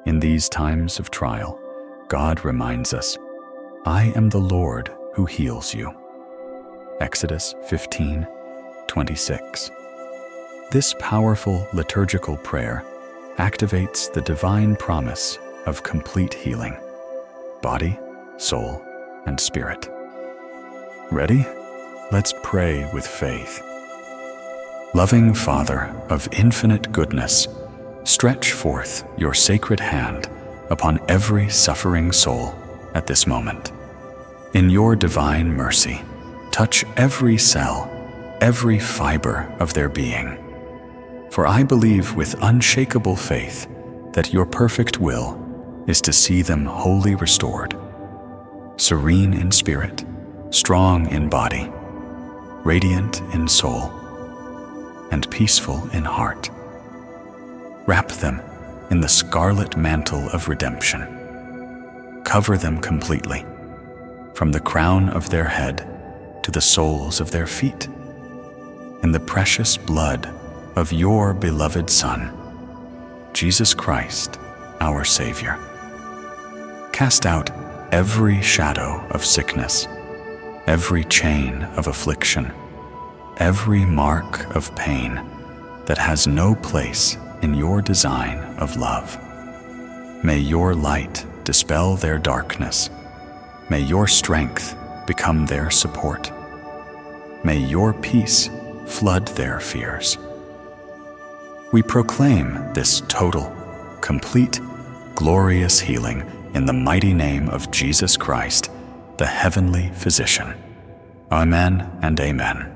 In these times of trial, God reminds us, "I am the Lord who heals you." Exodus 15:26. This powerful liturgical prayer activates the divine promise of complete healing, body, soul, and spirit. Ready? Let's pray with faith. Loving Father of infinite goodness, stretch forth your sacred hand upon every suffering soul at this moment. In your divine mercy, touch every cell, every fiber of their being. For I believe with unshakable faith that your perfect will is to see them wholly restored, serene in spirit, strong in body, radiant in soul, and peaceful in heart. Wrap them in the scarlet mantle of redemption. Cover them completely, from the crown of their head to the soles of their feet, in the precious blood of your beloved Son, Jesus Christ, our Savior. Cast out every shadow of sickness, every chain of affliction, every mark of pain that has no place in your design of love. May your light dispel their darkness. May your strength become their support. May your peace flood their fears. We proclaim this total, complete, glorious healing in the mighty name of Jesus Christ, the heavenly physician. Amen and amen.